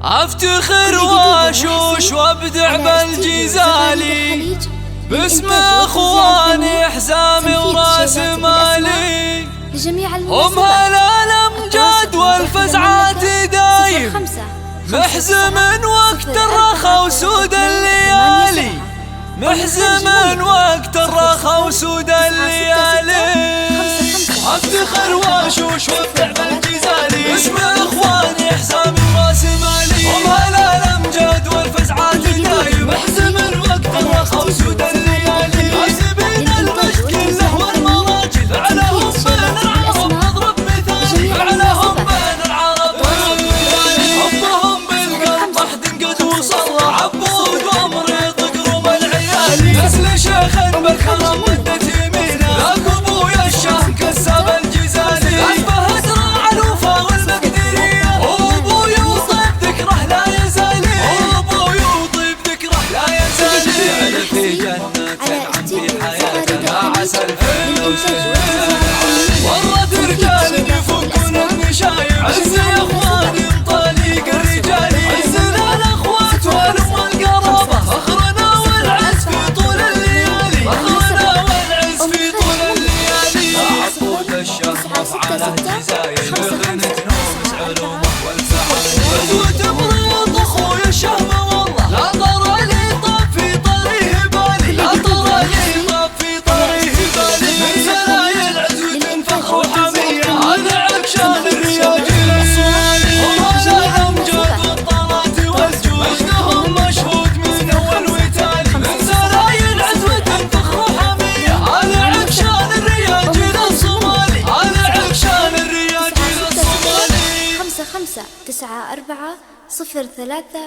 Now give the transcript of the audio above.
افتخر واشوش وابدع بالجزالي باسم اخواني حزامي وراس مالي. هم هالامجاد والفزعات دايم محزم وقت الرخا وسود الليالي، محزم وقت الرخا وسود الليالي. افتخر واشوش وابدع بالجزالي باسم اخواني حزامي وراس مالي. هم هالامجاد والفزعات دايم محزم وقت الرخا وسود الليالي. حاسبين المجد كله والمراجل فعلهم بين العرب نضرب مثال، فعلهم بين العرب حبهم بالقلب احد قد وصل عبود وامريض قروب العيالي. نسل شيخ بالكرم مدة يمينه ذاك ابويا الشاه كساب الجزالي. عجبه ازرع الوفا والمقدريه وابويا وطيب ذكره لا يزالي، وابويا وطيب ذكره لا يزالي. على في جنة تنعم في حياتها عسى الفردوس ورث رجال يفكون النشايب. عز يا اخواني انطليق الرجال، عزنا الاخوات والام والقرابه فخرنا والعز في طول الليالي، فخرنا والعز في طول الليالي. عقود الشهر افعاله جزاير غنت نومس علومه والفعال. غزوة مريض اخويا الشهم والله لا طرى لي طاب في طريه بالي، لا طرى لي طاب في طريه بالي. من سرايا العزوة فخر وحميه هذا عكشان الرياجيل الصومالي. هم هذا الامجاد والطلات والجود مجدهم مشهود من اول وتالي. من سرايا العزوة فخر وحميه هذا عكشان الرياجيل الصومالي، هذا عكشان الرياجيل الصومالي. 55 94 03